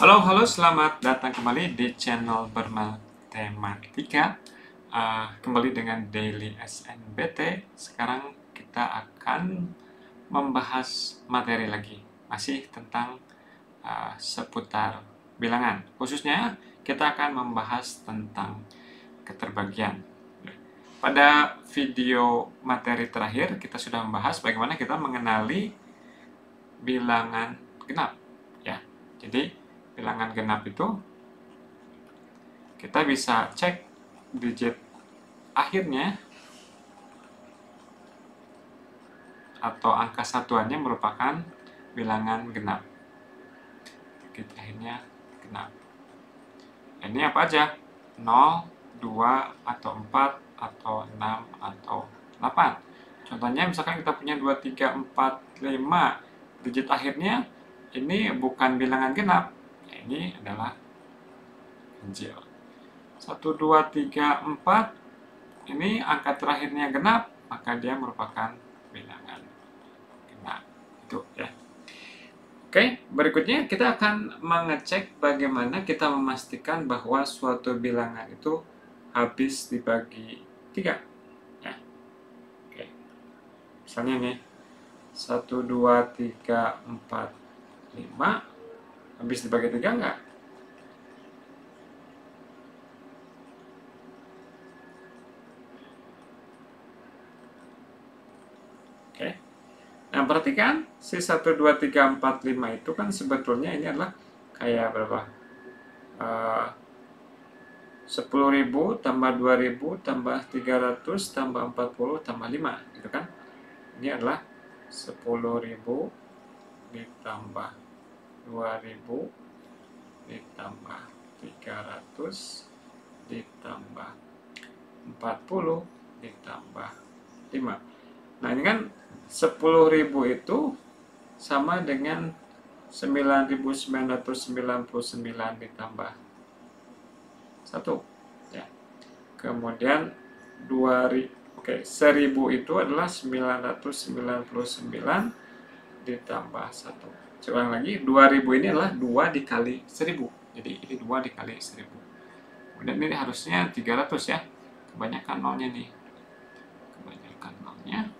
Halo, selamat datang kembali di channel Bermatematika. Kembali dengan Daily SNBT. Sekarang kita akan membahas materi lagi, masih tentang seputar bilangan. Khususnya kita akan membahas tentang keterbagian. Pada video materi terakhir kita sudah membahas bagaimana kita mengenali bilangan genap, ya. Jadi bilangan genap itu kita bisa cek digit akhirnya atau angka satuannya merupakan bilangan genap. Digit akhirnya genap. Ini apa aja? 0, 2, atau 4, atau 6, atau 8. Contohnya misalkan kita punya 2, 3, 4, 5. Digit akhirnya ini bukan bilangan genap. Ini adalah ganjil. 1, 2, 3, 4. Ini angka terakhirnya genap, maka dia merupakan bilangan genap. Itu ya. Oke, berikutnya kita akan mengecek bagaimana kita memastikan bahwa suatu bilangan itu habis dibagi 3. Ya. Oke. Misalnya nih, 1, 2, 3, 4, 5 habis dibagi 3 enggak? Oke. Nah, perhatikan si 1, 2, 3, 4, 5 itu kan sebetulnya ini adalah kayak berapa? 10.000 tambah 2.000 tambah 300 tambah 40 tambah 5, gitu kan? Ini adalah 10.000 ditambah 2.000 ditambah 300 ditambah 40 ditambah 5. Nah, ini kan 10.000 itu sama dengan 9.999 ditambah 1. Ya. Kemudian 1000 itu adalah 999 ditambah 1. Seorang lagi, 2000 ini adalah 2 dikali 1000. Jadi ini 2 dikali 1000. Kemudian ini harusnya 300 ya. Kebanyakan nolnya nih. Kebanyakan nolnya.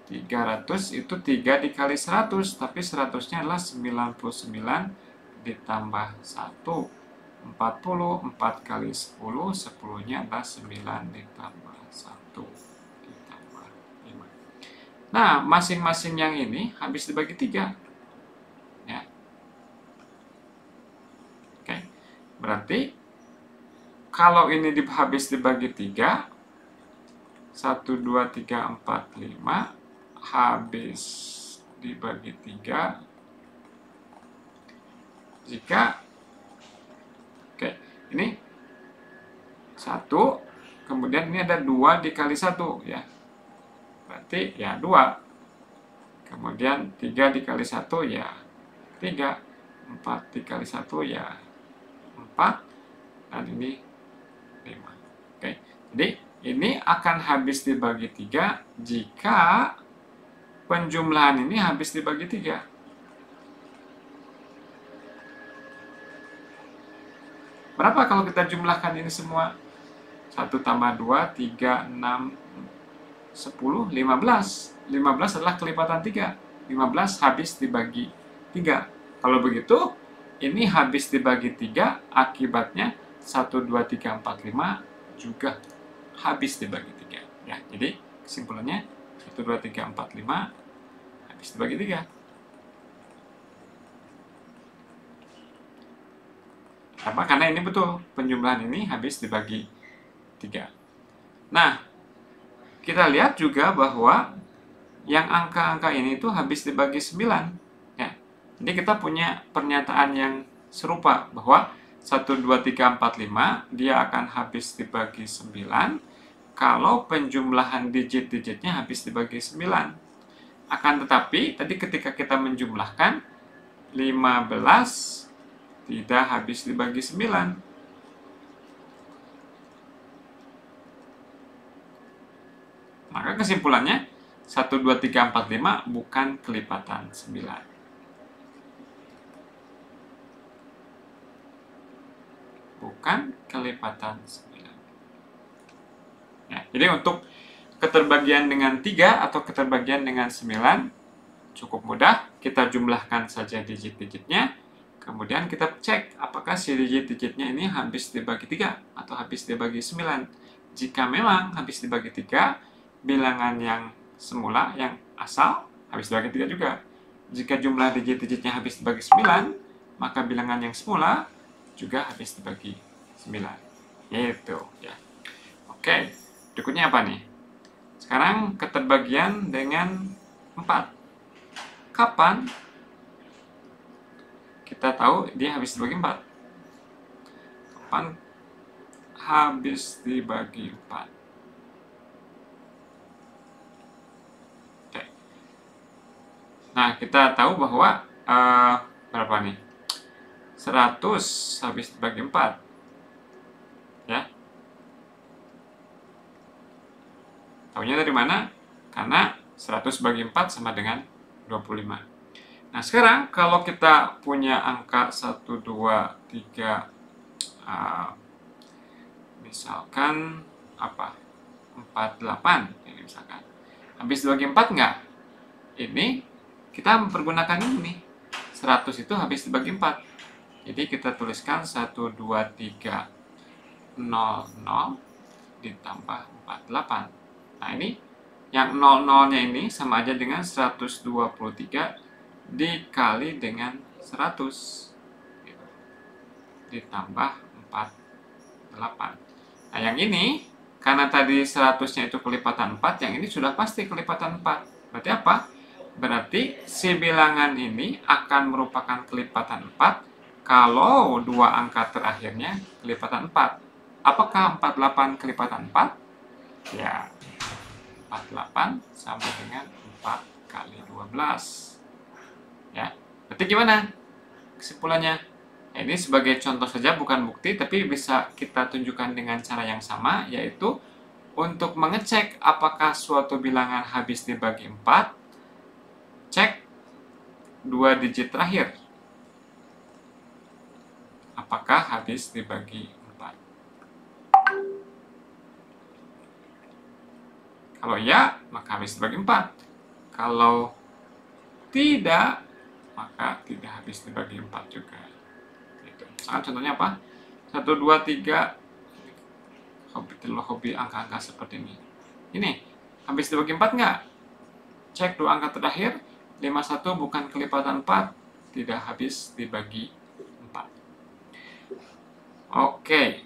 300 itu 3 dikali 100, tapi 100-nya adalah 99 ditambah 1. 40, 4 kali 10, 10-nya adalah 9 ditambah 1 ditambah 5. Nah, masing-masing yang ini habis dibagi 3. Ya. Oke. Berarti kalau ini habis dibagi 3, 1, 2, 3, 4, 5 habis dibagi 3 jika ini 1, kemudian ini ada 2 dikali 1 ya. Berarti ya 2. Kemudian 3 dikali 1 ya 3. 4 dikali 1 ya 4. Dan ini 5. Oke. Jadi ini akan habis dibagi 3 jika penjumlahan ini habis dibagi 3. Berapa kalau kita jumlahkan ini semua? 1 tambah 2, 3, 6, 10, 15. 15 adalah kelipatan 3. 15 habis dibagi 3. Kalau begitu, ini habis dibagi 3, akibatnya 1, 2, 3, 4, 5 juga habis dibagi 3. Ya, jadi kesimpulannya 1, 2, 3, 4, 5 habis dibagi 3. Apa? Karena ini betul, penjumlahan ini habis dibagi 3. Nah, kita lihat juga bahwa yang angka-angka ini itu habis dibagi 9. Ya. Jadi kita punya pernyataan yang serupa bahwa 1, 2, 3, 4, 5 dia akan habis dibagi 9 kalau penjumlahan digit-digitnya habis dibagi 9. Akan tetapi, tadi ketika kita menjumlahkan 15 tidak habis dibagi 9. Maka kesimpulannya 1, 2, 3, 4, 5 bukan kelipatan 9. bukan kelipatan 9. Ya, jadi untuk keterbagian dengan 3 atau keterbagian dengan 9 cukup mudah. Kita jumlahkan saja digit-digitnya. Kemudian kita cek apakah si digit-digitnya ini habis dibagi 3 atau habis dibagi 9. Jika memang habis dibagi 3, bilangan yang semula, yang asal, habis dibagi 3 juga. Jika jumlah digit-digitnya habis dibagi 9, maka bilangan yang semula juga habis dibagi 9. Gitu ya. Oke, berikutnya apa nih? Sekarang keterbagian dengan 4. Kapan kita tahu dia habis dibagi 4? Kapan habis dibagi 4? Oke. Nah, kita tahu bahwa berapa nih? 100 habis dibagi 4. Ya. Tahunya dari mana? Karena 100 bagi 4 sama dengan 25. Nah, sekarang kalau kita punya angka 1, 2, 3, misalkan apa? 48, ini misalkan. Habis dibagi 4 enggak? Ini kita mempergunakan ini. 100 itu habis dibagi 4. Jadi kita tuliskan 1, 2, 3, 0, 0 ditambah 48. Nah, ini yang 00-nya ini sama aja dengan 123 dikali dengan 100 gitu. Ditambah 48. Nah, yang ini karena tadi 100-nya itu kelipatan 4, yang ini sudah pasti kelipatan 4. Berarti apa? Berarti si bilangan ini akan merupakan kelipatan 4 kalau dua angka terakhirnya kelipatan 4. Apakah 48 kelipatan 4? Ya, 48 sama dengan 4 kali 12. Ya, berarti gimana kesimpulannya? Nah, ini sebagai contoh saja, bukan bukti, tapi bisa kita tunjukkan dengan cara yang sama, yaitu untuk mengecek apakah suatu bilangan habis dibagi 4, cek 2 digit terakhir. Apakah habis dibagi 4? Kalau ya, maka habis dibagi 4. Kalau tidak, maka tidak habis dibagi 4 juga. Gitu. Misalkan contohnya apa? 1, 2, 3, hobi angka-angka seperti ini. Ini, habis dibagi 4 enggak? Cek dua angka terakhir, 51 bukan kelipatan 4, tidak habis dibagi 4. Oke,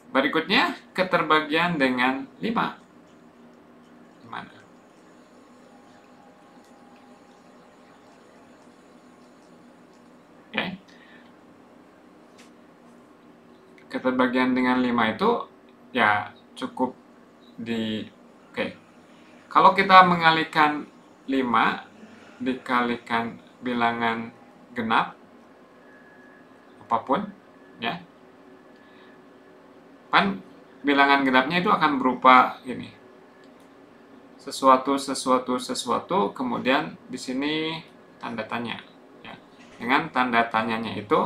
berikutnya keterbagian dengan 5. Gimana? Oke. Keterbagian dengan 5 itu ya cukup oke. Kalau kita mengalihkan 5 dikalikan bilangan genap apapun ya. Kan bilangan genapnya itu akan berupa ini. Sesuatu, kemudian di sini tanda tanya. Ya. Dengan tanda tanyanya itu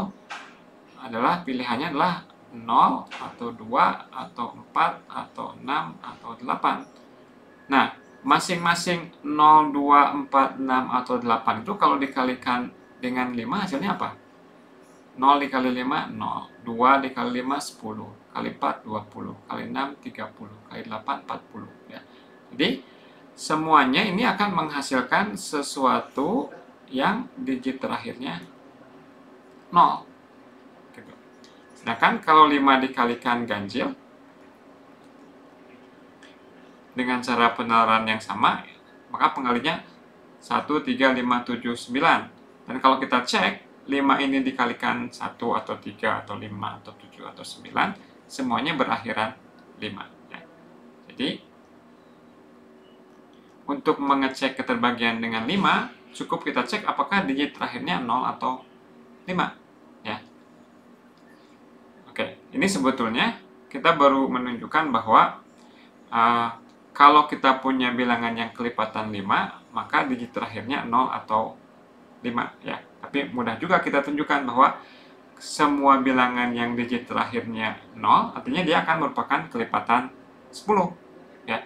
adalah pilihannya adalah 0, atau 2, atau 4, atau 6, atau 8. Nah, masing-masing 0, 2, 4, 6, atau 8 itu kalau dikalikan dengan 5 hasilnya apa? 0 dikali 5, 0. 2 dikali 5, 10. Kali 4, 20. Kali 6, 30. Kali 8, 40. Ya. Jadi, semuanya ini akan menghasilkan sesuatu yang digit terakhirnya 0. Gitu. Sedangkan kalau 5 dikalikan ganjil, dengan cara penalaran yang sama, maka pengalinya 1, 3, 5, 7, 9. Dan kalau kita cek, 5 ini dikalikan 1, atau 3, atau 5, atau 7, atau 9, semuanya berakhiran 5. Ya. Jadi, untuk mengecek keterbagian dengan 5, cukup kita cek apakah digit terakhirnya 0 atau 5. Ya. Oke, ini sebetulnya kita baru menunjukkan bahwa kalau kita punya bilangan yang kelipatan 5, maka digit terakhirnya 0 atau 5. Ya. Tapi mudah juga kita tunjukkan bahwa semua bilangan yang digit terakhirnya 0, artinya dia akan merupakan kelipatan 10. Ya.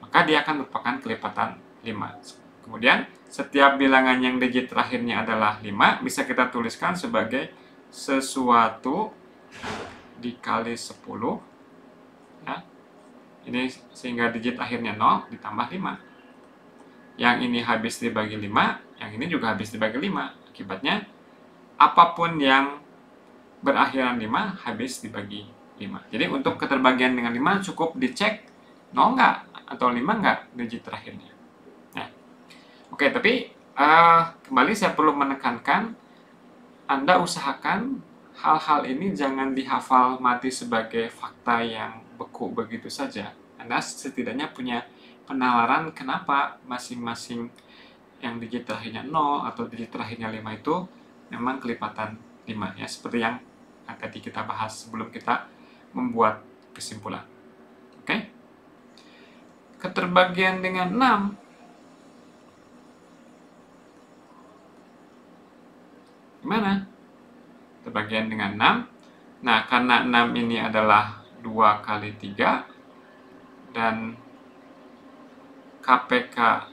Maka dia akan merupakan kelipatan 5. Kemudian, setiap bilangan yang digit terakhirnya adalah 5, bisa kita tuliskan sebagai sesuatu dikali 10. Ya. Ini sehingga digit akhirnya 0 ditambah 5. Yang ini habis dibagi 5, yang ini juga habis dibagi 5. Akibatnya, apapun yang berakhiran 5 habis dibagi 5. Jadi untuk keterbagian dengan 5 cukup dicek 0 enggak atau 5 enggak digit terakhirnya. Nah, oke, tapi kembali saya perlu menekankan, Anda usahakan hal-hal ini jangan dihafal mati sebagai fakta yang beku begitu saja. Anda setidaknya punya penalaran kenapa masing-masing yang digit terakhirnya 0 atau digit terakhirnya 5 itu memang kelipatan 5, ya, seperti yang tadi kita bahas sebelum kita membuat kesimpulan. Oke? Keterbagian dengan 6. Gimana? Keterbagian dengan 6. Nah, karena 6 ini adalah 2 kali 3 dan KPK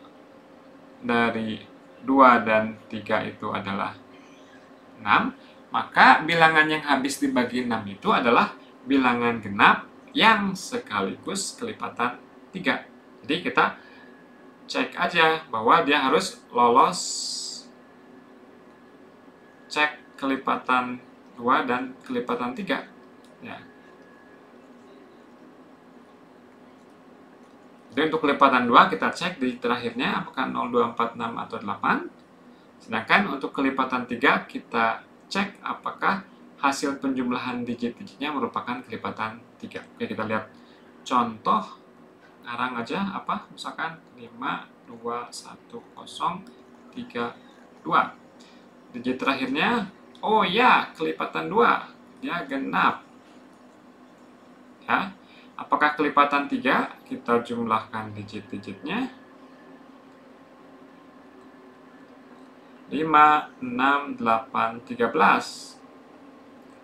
dari 2 dan 3 itu adalah 6, maka bilangan yang habis dibagi 6 itu adalah bilangan genap yang sekaligus kelipatan 3. Jadi kita cek aja bahwa dia harus lolos cek kelipatan 2 dan kelipatan 3. Ya. Jadi untuk kelipatan 2 kita cek di terakhirnya apakah 0, 2, 4, 6 atau 8. Sedangkan untuk kelipatan 3 kita cek apakah hasil penjumlahan digit-digitnya merupakan kelipatan 3. Oke, kita lihat contoh. Ngarang aja apa? Misalkan 5, 2, 1, 0, 3, 2. Digit terakhirnya, oh ya, kelipatan 2. Dia genap. Ya. Apakah kelipatan 3? Kita jumlahkan digit-digitnya. 5, 6, 8, 13.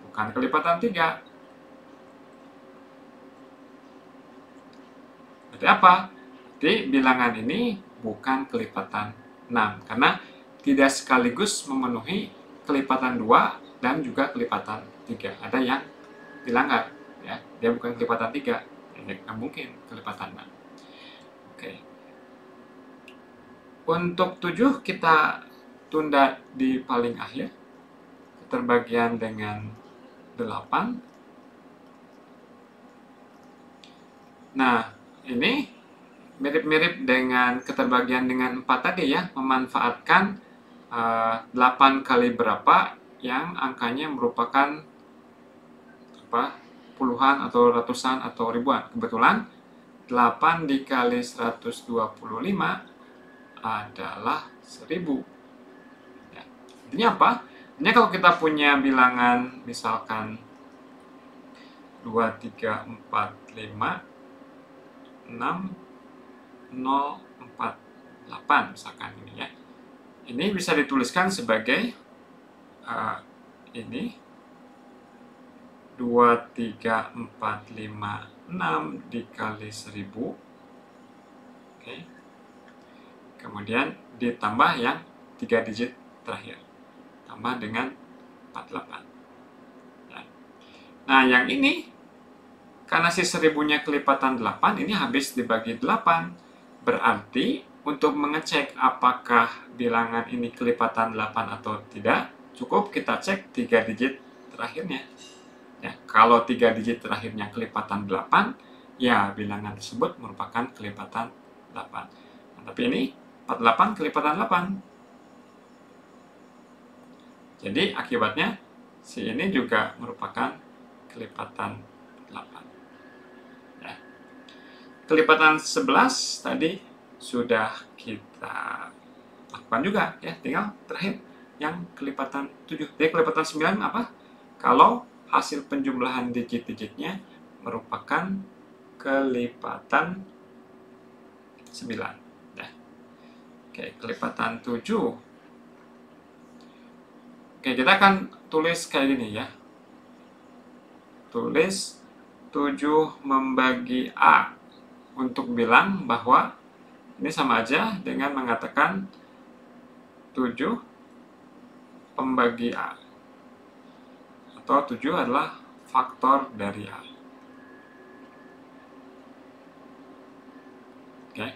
Bukan kelipatan 3. Berarti apa? Jadi bilangan ini bukan kelipatan 6. Karena tidak sekaligus memenuhi kelipatan 2 dan juga kelipatan 3. Ada yang dilanggar. Ya, dia bukan kelipatan 3. Tidak mungkin kelipatan 6. Oke. Untuk 7 kita tunda di paling akhir. Keterbagian dengan 8. Nah, ini mirip-mirip dengan keterbagian dengan 4 tadi ya, memanfaatkan 8 kali berapa yang angkanya merupakan puluhan atau ratusan atau ribuan. Kebetulan 8 dikali 125 adalah 1000. Ya. Artinya apa? Artinya kalau kita punya bilangan misalkan 2, 3, 4, 5, 6, 0, 4, 8 misalkan ini ya. Ini bisa dituliskan sebagai ini 2, 3, 4, 5, 6 dikali 1000. Oke. Kemudian ditambah yang 3 digit terakhir. Tambah dengan 48. Ya. Nah, yang ini karena si 1000-nya kelipatan 8, ini habis dibagi 8. Berarti untuk mengecek apakah bilangan ini kelipatan 8 atau tidak, cukup kita cek 3 digit terakhirnya. Ya, kalau 3 digit terakhirnya kelipatan 8, ya bilangan tersebut merupakan kelipatan 8. Nah, tapi ini 48 kelipatan 8. Jadi akibatnya si ini juga merupakan kelipatan 8. Ya. Kelipatan 11 tadi sudah kita lakukan juga ya, tinggal terakhir yang kelipatan 7. Jadi kelipatan 9 apa? Kalau hasil penjumlahan digit-digitnya merupakan kelipatan 9. Oke, kelipatan 7. Oke, kita akan tulis kayak gini ya. Tulis 7 membagi A untuk bilang bahwa ini sama aja dengan mengatakan 7 pembagi A. Atau 7 adalah faktor dari A. Oke.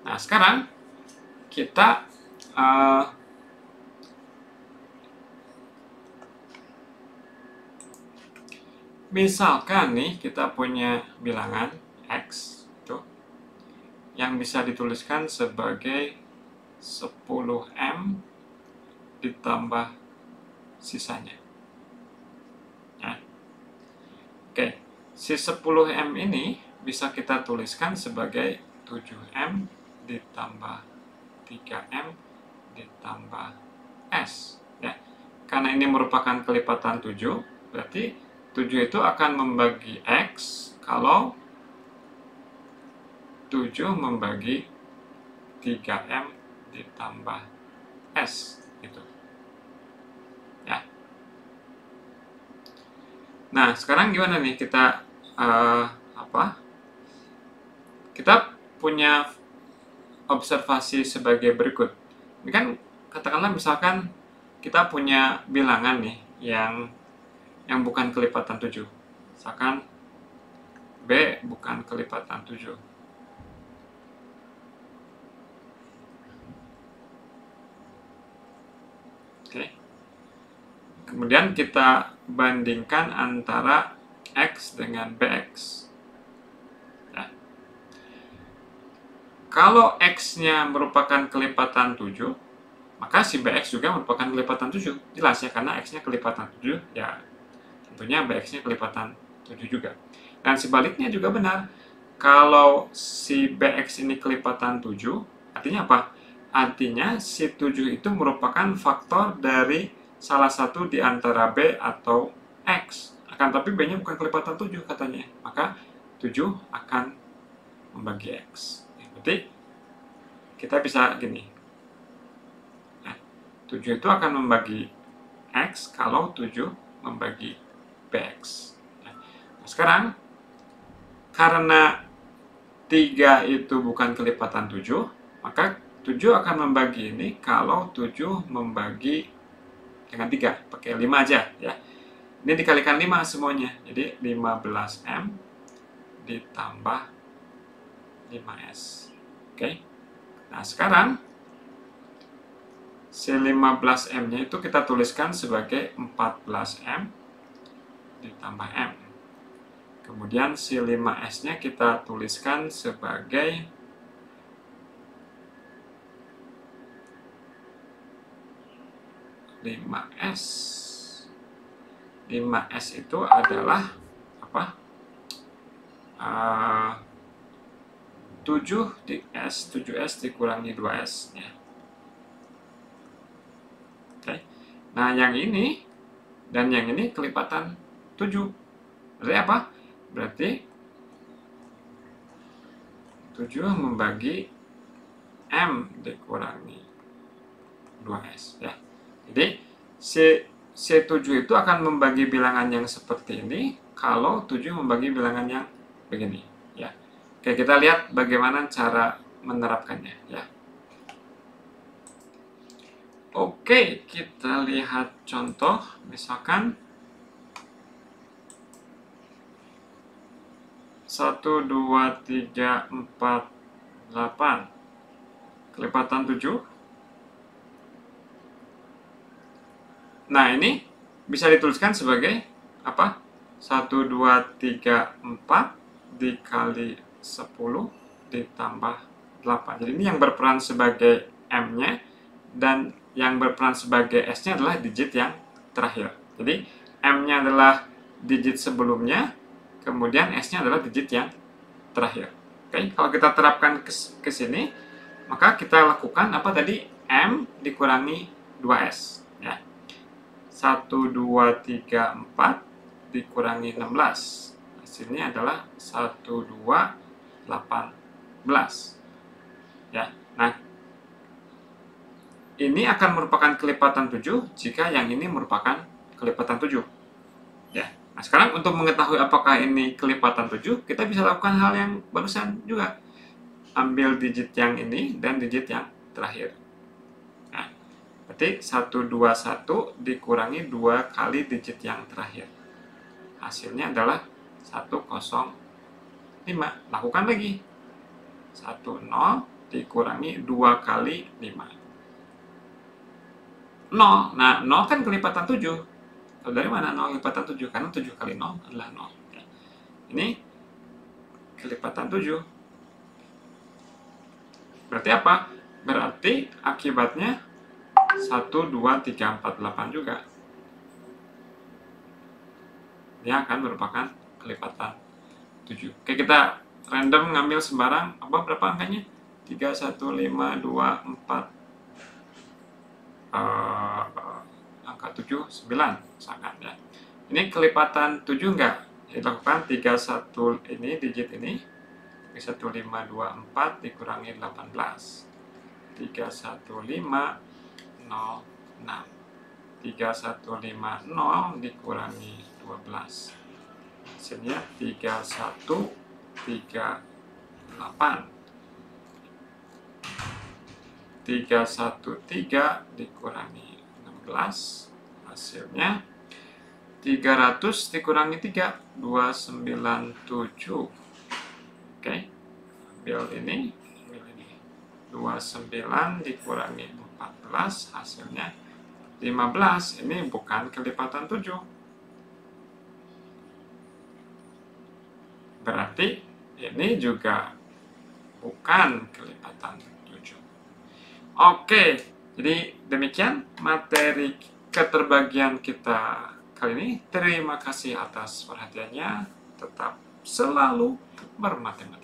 Nah, sekarang kita misalkan nih kita punya bilangan X itu yang bisa dituliskan sebagai 10M ditambah sisanya. Ya. Oke, si 10M ini bisa kita tuliskan sebagai 7M ditambah 3M ditambah S. Ya. Karena ini merupakan kelipatan 7, berarti 7 itu akan membagi X kalau 7 membagi 3M ditambah S. Gitu. Ya. Nah, sekarang gimana nih kita kita punya observasi sebagai berikut. Ini kan katakanlah misalkan kita punya bilangan nih yang bukan kelipatan 7. Misalkan B bukan kelipatan 7. Oke. Kemudian kita bandingkan antara X dengan BX. Ya. Kalau X-nya merupakan kelipatan 7, maka si BX juga merupakan kelipatan 7. Jelas ya, karena X-nya kelipatan 7, ya tentunya BX-nya kelipatan 7 juga. Dan sebaliknya juga benar. Kalau si BX ini kelipatan 7, artinya apa? Artinya si 7 itu merupakan faktor dari salah satu di antara B atau X. Akan tapi B-nya bukan kelipatan 7 katanya. Maka 7 akan membagi X. Berarti kita bisa gini. 7 itu akan membagi X kalau 7 membagi BX. Nah, sekarang karena 3 itu bukan kelipatan 7, maka 7 akan membagi ini kalau 7 membagi dengan 3, pakai 5 aja ya. Ini dikalikan 5 semuanya, jadi 15M ditambah 5S. Oke. Nah, sekarang si 15M-nya itu kita tuliskan sebagai 14M ditambah M. Kemudian si 5S-nya kita tuliskan sebagai 5S. 5S itu adalah apa? 7S dikurangi 2S ya. Oke. Nah, yang ini dan yang ini kelipatan 7. Berarti apa? Berarti 7 membagi M dikurangi 2S ya. Jadi C7 itu akan membagi bilangan yang seperti ini kalau 7 membagi bilangan yang begini ya. Oke, kita lihat bagaimana cara menerapkannya ya. Oke, kita lihat contoh misalkan 1, 2, 3, 4, 8 kelipatan 7. Nah, ini bisa dituliskan sebagai apa? 1, 2, 3, 4 dikali 10 ditambah 8. Jadi ini yang berperan sebagai M-nya dan yang berperan sebagai S-nya adalah digit yang terakhir. Jadi M-nya adalah digit sebelumnya, kemudian S-nya adalah digit yang terakhir. Oke, kalau kita terapkan ke sini, maka kita lakukan apa tadi? M dikurangi 2S. Ya. 1, 2, 3, 4 dikurangi 16. Hasilnya adalah 1, 2, 18. Ya. Nah, ini akan merupakan kelipatan 7 jika yang ini merupakan kelipatan 7. Ya. Nah, sekarang untuk mengetahui apakah ini kelipatan 7, kita bisa lakukan hal yang barusan juga. Ambil digit yang ini dan digit yang terakhir. Nah, berarti 121 dikurangi 2 kali digit yang terakhir. Hasilnya adalah 105. Lakukan lagi. 10 dikurangi 2 kali 5. 0. Nah, 0 kan kelipatan 7. Dari mana 0 kelipatan 7? Karena 7 kali 0 adalah 0. Ini kelipatan 7. Berarti apa? Berarti akibatnya 1, 2, 3, 4, 8 juga. Dia akan merupakan kelipatan 7. Oke, kita random ngambil sembarang. Berapa angkanya? 3, 1, 5, 2, 4. Angka 7, 9. Sangat ya. Ini kelipatan 7 enggak? Dilakukan 3, 1 ini, digit ini. 1, 5, 2, 4 dikurangi 18. 3, 1, 5, 0, 6. 3, 1, 5, 0 dikurangi 12. Hasilnya 3, 1, 3, 8. 3, 1, 3 dikurangi 16. Hasilnya 300 dikurangi 3, 297. Oke, ambil ini. 29 dikurangi 14, hasilnya 15. Ini bukan kelipatan 7. Berarti ini juga bukan kelipatan 7. Oke, jadi demikian materi keterbagian kita kali ini. Terima kasih atas perhatiannya. Tetap selalu bermatematika.